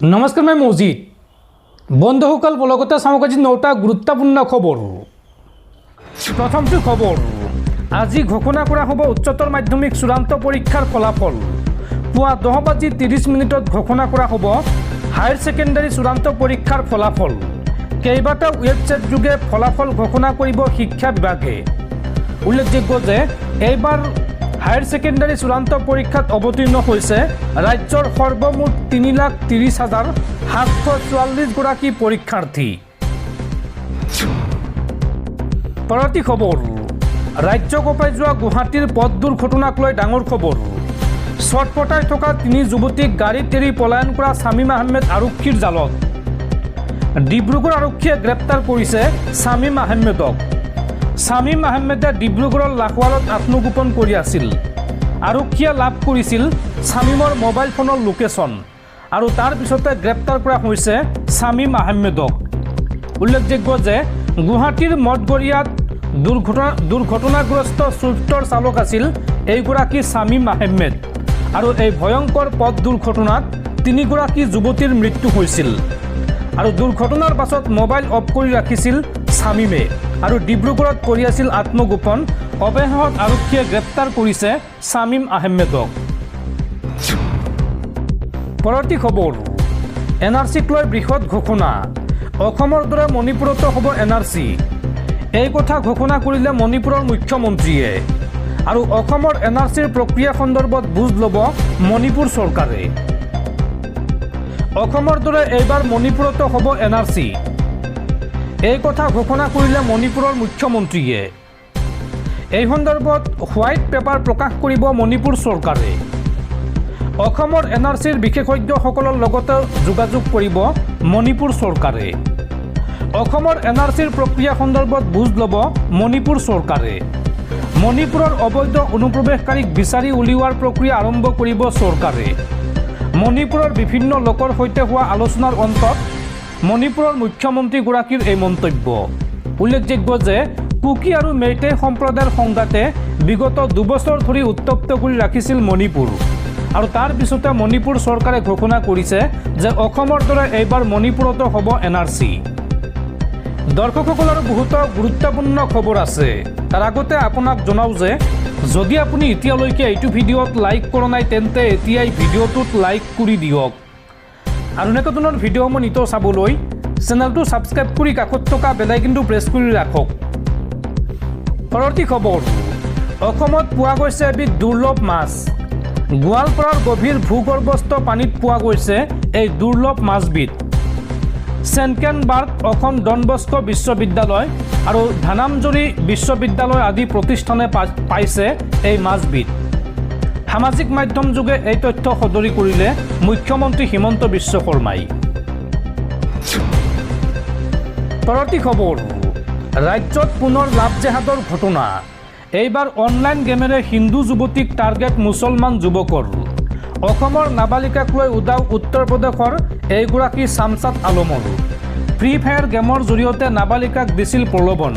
নমস্কাৰ, মই মজিদ। বন্ধুসকল, বলগতে চাওক আজি 9টা গুৰুত্বপূৰ্ণ খবৰ। প্ৰথমটো খবৰ, আজি ঘোষণা কৰা হ'ব উচ্চতৰ মাধ্যমিক চূড়ান্ত পৰীক্ষাৰ ফলাফল। পুৱা 10:30 ঘোষণা কৰা হ'ব হায়াৰ ছেকেণ্ডাৰী চূড়ান্ত পৰীক্ষাৰ ফলাফল। কেইবাটাও ৱেবছাইট যোগে ফলাফল ঘোষণা কৰিব শিক্ষা বিভাগে। উল্লেখযোগ্য যে এইবাৰ হায়াৰ ছেকেণ্ডাৰী চূড়ান্ত পৰীক্ষাত অৱতীৰ্ণ হৈছে ৰাজ্যৰ সৰ্বমুঠ 3,30,744 গৰাকী পৰীক্ষাৰ্থী। পৰৱৰ্তী খবৰ, ৰাজ্য কঁপাই যোৱা গুৱাহাটীৰ পথ দুৰ্ঘটনাক লৈ ডাঙৰ খবৰ। ছটপটাই থকা 3 যুৱতীক গাড়ীত এৰি পলায়ন কৰা শামীম আহমেদ আৰক্ষীৰ জালত। ডিব্ৰুগড় আৰক্ষীয়ে গ্ৰেপ্তাৰ কৰিছে শামীম আহমেদক। শামীম আহমেদে ডিব্ৰুগড়ৰ লাখোৱালত আত্মগোপন কৰি আছিল। আৰক্ষীয়ে লাভ কৰিছিল শামীমৰ মোবাইল ফোনৰ লোকেশ্যন আৰু তাৰ পিছতে গ্ৰেপ্তাৰ কৰা হৈছে শামীম আহমেদক। উল্লেখযোগ্য যে গুৱাহাটীৰ মঠগড়িয়াত দুৰ্ঘটনাগ্ৰস্ত ছুইফ্টৰ চালক আছিল এইগৰাকী শামীম আহমেদ আৰু এই ভয়ংকৰ পথ দুৰ্ঘটনাত 3 গৰাকী যুৱতীৰ মৃত্যু হৈছিল। আৰু দুৰ্ঘটনাৰ পাছত মোবাইল অফ কৰি ৰাখিছিল শামীমে আৰু ডিব্ৰুগড়ত কৰি আছিল আত্মগোপন। অৱশেষত আৰক্ষীয়ে গ্ৰেপ্তাৰ কৰিছে শামীম আহমেদক। পৰৱৰ্তী খবৰ, NRCক লৈ বৃহৎ ঘোষণা। অসমৰ দৰে মণিপুৰতো হ'ব NRC। এই কথা ঘোষণা কৰিলে মণিপুৰৰ মুখ্যমন্ত্ৰীয়ে। আৰু অসমৰ NRCৰ প্ৰক্ৰিয়া সন্দৰ্ভত বুজ ল'ব মণিপুৰ চৰকাৰে। অসমৰ দৰে এইবাৰ মণিপুৰতো হ'ব NRC। এই কথা ঘোষণা কৰিলে মণিপুৰৰ মুখ্যমন্ত্ৰীয়ে। এই সন্দৰ্ভত হোৱাইট পেপাৰ প্ৰকাশ কৰিব মণিপুৰ চৰকাৰে। অসমৰ NRCৰ বিশেষজ্ঞসকলৰ লগতে যোগাযোগ কৰিব মণিপুৰ চৰকাৰে। অসমৰ NRCৰ প্ৰক্ৰিয়া সন্দৰ্ভত বুজ ল'ব মণিপুৰ চৰকাৰে। মণিপুৰৰ অবৈধ অনুপ্ৰৱেশকাৰীক বিচাৰি উলিওৱাৰ প্ৰক্ৰিয়া আৰম্ভ কৰিব চৰকাৰে। মণিপুৰৰ বিভিন্ন লোকৰ সৈতে হোৱা আলোচনাৰ অন্তত মণিপুৰৰ মুখ্যমন্ত্ৰীগৰাকীৰ এই মন্তব্য। উল্লেখযোগ্য যে কুকি আৰু মেইটেই সম্প্ৰদায়ৰ সংঘাতে বিগত 2 বছৰ ধৰি উত্তপ্ত কৰি ৰাখিছিল মণিপুৰ। আৰু তাৰ পিছতে মণিপুৰ চৰকাৰে ঘোষণা কৰিছে যে অসমৰ দৰে এইবাৰ মণিপুৰতো হ'ব NRC। দৰ্শকসকলৰ বহুতো গুৰুত্বপূৰ্ণ খবৰ আছে। তাৰ আগতে আপোনাক জনাওঁ যে যদি আপুনি এতিয়ালৈকে এইটো ভিডিঅ'ত লাইক কৰা নাই তেন্তে এতিয়াই ভিডিঅ'টোত লাইক কৰি দিয়ক। আৰু এনেকুৱা ধৰণৰ ভিডিঅ'সমূহ নিতৌ চাবলৈ চেনেলটো ছাবস্ক্ৰাইব কৰি কাষত থকা বেল আইকনটো প্ৰেছ কৰি ৰাখক। পৰৱৰ্তী খবৰ, অসমত পোৱা গৈছে এবিধ দুৰ্লভ মাছ। গোৱালপাৰাৰ গভীৰ ভূগৰ্ভস্থ পানীত পোৱা গৈছে এই দুৰ্লভ মাছবিধ। চেনকেনবাৰ্গ অসম ডন বস্কো বিশ্ববিদ্যালয় আৰু ধনামজুৰি বিশ্ববিদ্যালয় আদি প্ৰতিষ্ঠানে পাইছে এই মাছবিধ। সামাজিক মাধ্যম যোগে এই তথ্য সদৰি কৰিলে মুখ্যমন্ত্ৰী হিমন্ত বিশ্ব শৰ্মাই। পৰৱৰ্তী খবৰ, ৰাজ্যত পুনৰ লাভ জেহাদৰ ঘটনা। এইবাৰ অনলাইন গেমেৰে হিন্দু যুৱতীক টাৰ্গেট মুছলমান যুৱকৰ। অসমৰ নাবালিকাক লৈ উদাও উত্তৰ প্ৰদেশৰ এইগৰাকী শামছাদ আলমৰ। ফ্ৰী ফায়াৰ গেমৰ জৰিয়তে নাবালিকাক দিছিল প্ৰলোভন।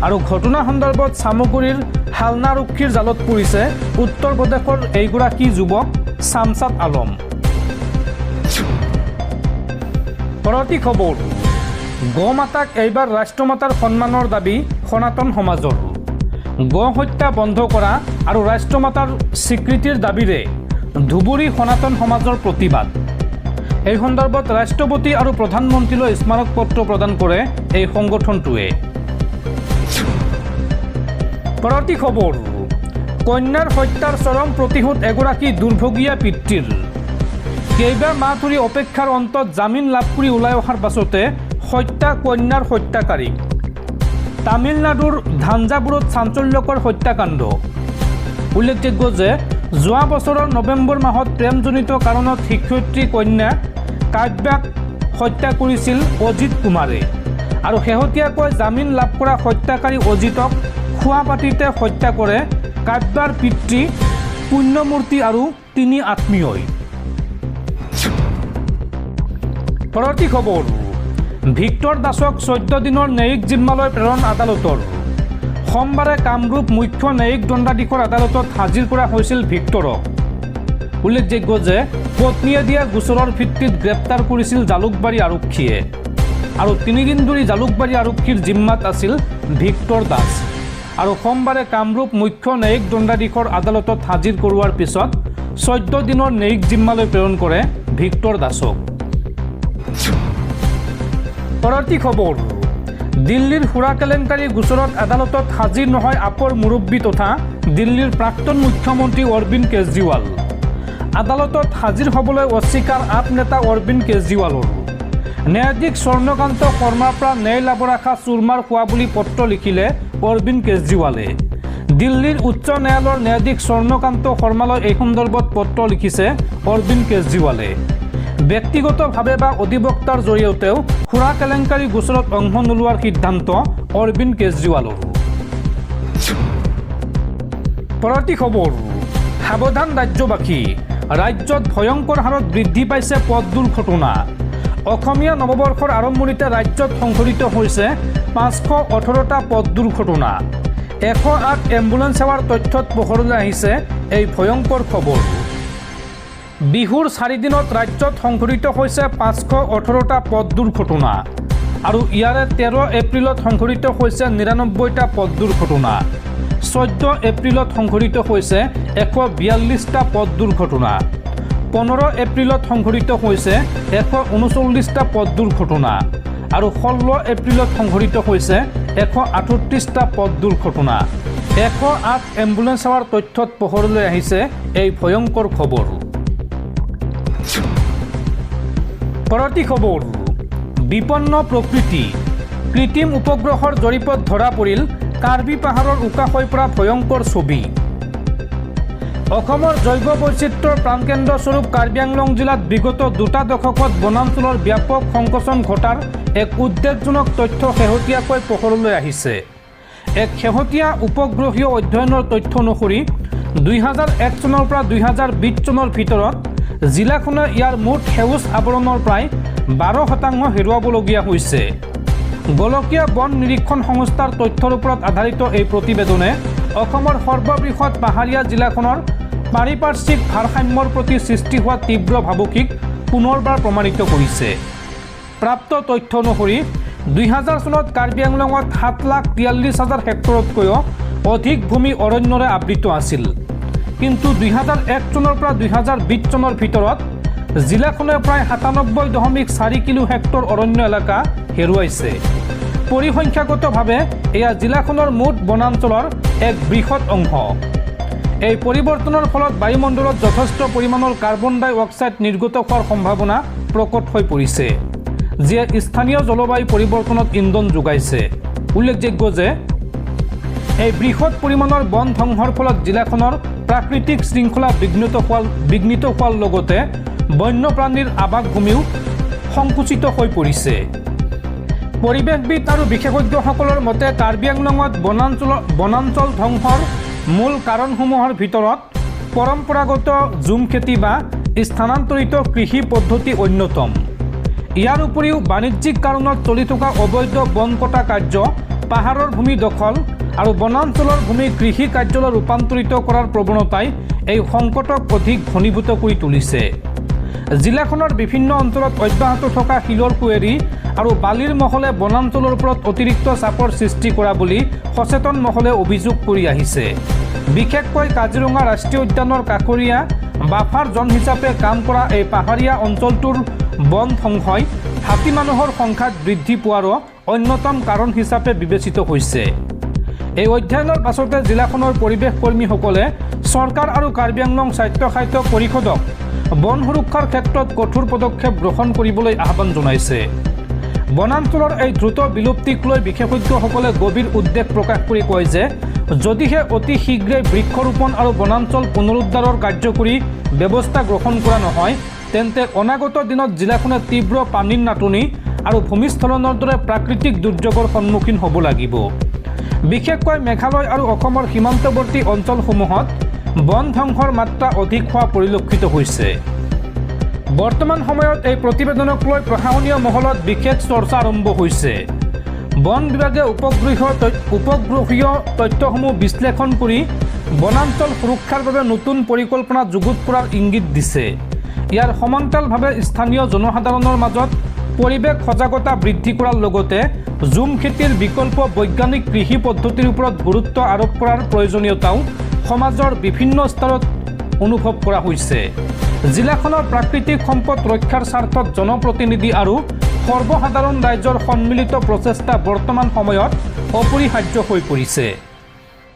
আৰু ঘটনা সন্দৰ্ভত চামগুৰিৰ হালনা আৰক্ষীৰ জালত পৰিছে উত্তৰ প্ৰদেশৰ এইগৰাকী যুৱক শামছাদ আলম। পৰৱৰ্তী খবৰ, গো মাতাক এইবাৰ ৰাষ্ট্ৰমাতাৰ সন্মানৰ দাবী সনাতন সমাজৰ। গো হত্যা বন্ধ কৰা আৰু ৰাষ্ট্ৰমাতাৰ স্বীকৃতিৰ দাবীৰে ধুবুৰী সনাতন সমাজৰ প্ৰতিবাদ। এই সন্দৰ্ভত ৰাষ্ট্ৰপতি আৰু প্ৰধানমন্ত্ৰীলৈ স্মাৰক পত্ৰ প্ৰদান কৰে এই সংগঠনটোৱে। পৰৱৰ্তী খবৰ, কন্যাৰ হত্যাৰ চৰম প্ৰতিশোধ এগৰাকী দুৰ্ভগীয়া পিতৃৰ। কেইবা মাহ ধৰি অপেক্ষাৰ অন্তত জামিন লাভ কৰি ওলাই অহাৰ পাছতে হত্যা কন্যাৰ হত্যাকাৰীক। তামিলনাডুৰ ধাঞ্জাবুৰত চাঞ্চল্যকৰ হত্যাকাণ্ড। উল্লেখযোগ্য যে যোৱা বছৰৰ নৱেম্বৰ মাহত প্ৰেমজনিত কাৰণত শিক্ষয়িত্ৰী কন্যা কাব্যাক হত্যা কৰিছিল অজিত কুমাৰে। আৰু শেহতীয়াকৈ জামিন লাভ কৰা হত্যাকাৰী অজিতক খোৱাপাতিতে হত্যা কৰে কাব্যাৰ পিতৃ পুণ্যমূৰ্তি আৰু 3 আত্মীয়ই। পৰৱৰ্তী খবৰ, ভিক্টৰ দাসক 14 দিনৰ ন্যায়িক জিম্মালৈ প্ৰেৰণ আদালতৰ। সোমবাৰে কামৰূপ মুখ্য ন্যায়িক দণ্ডাধীশৰ আদালতত হাজিৰ কৰা হৈছিল ভিক্টৰক। উল্লেখযোগ্য যে পত্নীয়ে দিয়া গোচৰৰ ভিত্তিত গ্ৰেপ্তাৰ কৰিছিল জালুকবাৰী আৰক্ষীয়ে আৰু 3 দিন ধৰি জালুকবাৰী আৰক্ষীৰ জিম্মাত আছিল ভিক্টৰ দাস আৰু সোমবাৰে কামৰূপ মুখ্য ন্যায়িক দণ্ডাধীশৰ আদালতত হাজিৰ কৰোৱাৰ পিছত 14 দিনৰ ন্যায়িক জিম্মালৈ প্ৰেৰণ কৰে ভিক্টৰ দাসক। পৰৱৰ্তী খবৰ, দিল্লীৰ সুৰা কেলেংকাৰী গোচৰত আদালতত হাজিৰ নহয় আপৰ মুৰব্বী তথা দিল্লীৰ প্ৰাক্তন মুখ্যমন্ত্ৰী অৰবিন্দ কেজৰিৱাল। আদালতত হাজিৰ হ'বলৈ অস্বীকাৰ আপ নেতা অৰবিন্দ কেজৰিৱালৰ। ন্যায়াধীশ স্বৰ্ণকান্ত শৰ্মাৰ পৰা ন্যায় লাভৰ আশা চুৰমাৰ হোৱা বুলি পত্ৰ লিখিলে অৰবিন্দ কেজৰিৱালে। দিল্লীৰ উচ্চ ন্যায়ালয়ৰ ন্যায়াধীশ স্বৰ্ণকান্ত শৰ্মালৈ এই সন্দৰ্ভত পত্ৰ লিখিছে অৰবিন্দ কেজৰিৱালে। ব্যক্তিগতভাৱে বা অধিবক্তাৰ জৰিয়তেও সুৰা কেলেংকাৰী গোচৰত অংশ নোলোৱাৰ সিদ্ধান্ত অৰবিন্দ কেজৰিৱালৰ। পৰৱৰ্তী খবৰ, সাৱধান ৰাজ্যবাসী, ৰাজ্যত ভয়ংকৰ হাৰত বৃদ্ধি পাইছে পথ দুৰ্ঘটনা। অসমীয়া নৱবৰ্ষৰ আৰম্ভণিতে ৰাজ্যত সংঘটিত হৈছে 518টা পথ দুৰ্ঘটনা। 108 এম্বুলেন্স সেৱাৰ তথ্যত পোহৰলৈ আহিছে এই ভয়ংকৰ খবৰ। বিহুৰ 4 দিনত ৰাজ্যত সংঘটিত হৈছে 518টা পথ দুৰ্ঘটনা আৰু ইয়াৰে 13 এপ্ৰিলত সংঘটিত হৈছে 99টা পথ দুৰ্ঘটনা। 14 এপ্ৰিলত সংঘটিত হৈছে 142টা পথ দুৰ্ঘটনা। 15 এপ্ৰিলত সংঘটিত হৈছে 139টা পথ দুৰ্ঘটনা আৰু 16 এপ্ৰিলত সংঘটিত হৈছে 138টা পথ দুৰ্ঘটনা। 108 এম্বুলেন্স সেৱাৰ তথ্যত পোহৰলৈ আহিছে এই ভয়ংকৰ খবৰ। পৰৱৰ্তী খবৰ, বিপন্ন প্ৰকৃতি, কৃত্ৰিম উপগ্ৰহৰ জৰীপত ধৰা পৰিল কাৰ্বি পাহাৰৰ উকা হৈ পৰা ভয়ংকৰ ছবি। অসমৰ জৈৱ বৈচিত্ৰ্যৰ প্ৰাণকেন্দ্ৰস্বৰূপ কাৰ্বি আংলং জিলাত বিগত 2টা দশকত বনাঞ্চলৰ ব্যাপক সংকোচন ঘটাৰ এক উদ্বেগজনক তথ্য শেহতীয়াকৈ পোহৰলৈ আহিছে। এক শেহতীয়া উপগ্ৰহীয় অধ্যয়নৰ তথ্য অনুসৰি 2001 চনৰ পৰা 2020 চনৰ ভিতৰত জিলাখনে ইয়াৰ মুঠ সেউজ আৱৰণৰ প্ৰায় 12% হেৰুৱাবলগীয়া হৈছে। গোলকীয় বন নিৰীক্ষণ সংস্থাৰ তথ্যৰ ওপৰত আধাৰিত এই প্ৰতিবেদনে অসমৰ সৰ্ববৃহৎ পাহাৰীয়া জিলাখনৰ পাৰিপাৰ্শ্বিক ভাৰসাম্যৰ প্ৰতি সৃষ্টি হোৱা তীব্ৰ ভাবুকিক পুনৰবাৰ প্ৰমাণিত কৰিছে। প্ৰাপ্ত তথ্য অনুসৰি 2000 চনত কাৰ্বি আংলঙত 7,43,000 হেক্টৰতকৈও অধিক ভূমি অৰণ্যৰে আবৃত আছিল। কিন্তু 2001 চনৰ পৰা 2020 চনৰ ভিতৰত জিলাখনে প্ৰায় 97.4 কিলো হেক্টৰ অৰণ্য এলেকা হেৰুৱাইছে। পৰিসংখ্যাগতভাৱে এয়া জিলাখনৰ মুঠ বনাঞ্চলৰ এক বৃহৎ অংশ। এই পৰিৱৰ্তনৰ ফলত বায়ুমণ্ডলত যথেষ্ট পৰিমাণৰ কাৰ্বন ডাই অক্সাইড নিৰ্গত হোৱাৰ সম্ভাৱনা প্ৰকট হৈ পৰিছে, যিয়ে স্থানীয় জলবায়ু পৰিৱৰ্তনত ইন্ধন যোগাইছে। উল্লেখযোগ্য যে এই বৃহৎ পৰিমাণৰ বন ধ্বংসৰ ফলত জিলাখনৰ প্ৰাকৃতিক শৃংখলা বিঘ্নিত হোৱাৰ লগতে বন্যপ্ৰাণীৰ আৱাসভূমিও সংকুচিত হৈ পৰিছে। পৰিৱেশবিদ আৰু বিশেষজ্ঞসকলৰ মতে কাৰ্বি আংলঙত বনাঞ্চল ধ্বংসৰ মূল কাৰণসমূহৰ ভিতৰত পৰম্পৰাগত ঝুম খেতি বা স্থানান্তৰিত কৃষি পদ্ধতি অন্যতম। ইয়াৰ উপৰিও বাণিজ্যিক কাৰণত চলি থকা অবৈধ বন কটা কাৰ্য, পাহাৰৰ ভূমি দখল আৰু বনাঞ্চলৰ ভূমি কৃষি কাৰ্যলৈ ৰূপান্তৰিত কৰাৰ প্ৰৱণতাই এই সংকটক অধিক ঘনীভূত কৰি তুলিছে। জিলাখনৰ বিভিন্ন অঞ্চলত অব্যাহত থকা শিলৰ কুঁৱেৰী আৰু বালিৰ মহলে বনাঞ্চলৰ ওপৰত অতিৰিক্ত চাপৰ সৃষ্টি কৰা বুলি সচেতন মহলে অভিযোগ কৰি আহিছে। বিশেষকৈ কাজিৰঙা ৰাষ্ট্ৰীয় উদ্যানৰ কাষৰীয়া বাফাৰ জন হিচাপে কাম কৰা এই পাহাৰীয়া অঞ্চলটোৰ বন ধ্বংসই হাতী মানুহৰ সংখ্যাত বৃদ্ধি পোৱাৰো অন্যতম কাৰণ হিচাপে বিবেচিত হৈছে। এই অধ্যয়নৰ পাছতে জিলাখনৰ পৰিৱেশ কৰ্মীসকলে চৰকাৰ আৰু কাৰ্বি আংলং স্বায়ত্তশাসিত পৰিষদক বন সুৰক্ষাৰ ক্ষেত্ৰত কঠোৰ পদক্ষেপ গ্ৰহণ কৰিবলৈ আহ্বান জনাইছে। বনাঞ্চলৰ এই দ্ৰুত বিলুপ্তিক লৈ বিশেষজ্ঞসকলে গভীৰ উদ্বেগ প্ৰকাশ কৰি কয় যে যদিহে অতি শীঘ্ৰে বৃক্ষৰোপণ আৰু বনাঞ্চল পুনৰুদ্ধাৰৰ কাৰ্যকৰী ব্যৱস্থা গ্ৰহণ কৰা নহয়, তেন্তে অনাগত দিনত জিলাখনে তীব্ৰ পানীৰ নাটনি আৰু ভূমিস্খলনৰ দৰে প্ৰাকৃতিক দুৰ্যোগৰ সন্মুখীন হ'ব লাগিব। বিশেষকৈ মেঘালয় আৰু অসমৰ সীমান্তৱৰ্তী অঞ্চলসমূহত বন ধ্বংসৰ মাত্ৰা অধিক হোৱা পৰিলক্ষিত হৈছে। বৰ্তমান সময়ত এই প্ৰতিবেদনক লৈ প্ৰশাসনীয় মহলত বিশেষ চৰ্চা আৰম্ভ হৈছে। বন বিভাগে উপগ্ৰহীয় তথ্যসমূহ বিশ্লেষণ কৰি বনাঞ্চল সুৰক্ষাৰ বাবে নতুন পৰিকল্পনা যুগুত কৰাৰ ইংগিত দিছে। ইয়াৰ সমান্তৰালভাৱে স্থানীয় জনসাধাৰণৰ মাজত পৰিৱেশ সজাগতা বৃদ্ধি কৰাৰ লগতে জুম খেতিৰ বিকল্প বৈজ্ঞানিক কৃষি পদ্ধতিৰ ওপৰত গুৰুত্ব আৰোপ কৰাৰ প্ৰয়োজনীয়তাও সমাজৰ বিভিন্ন স্তৰত অনুভৱ কৰা হৈছে। জিলাখনৰ প্ৰাকৃতিক সম্পদ ৰক্ষাৰ স্বাৰ্থত জনপ্ৰতিনিধি আৰু সৰ্বসাধাৰণ ৰাইজৰ সন্মিলিত প্ৰচেষ্টা বৰ্তমান সময়ত অপৰিহাৰ্য হৈ পৰিছে।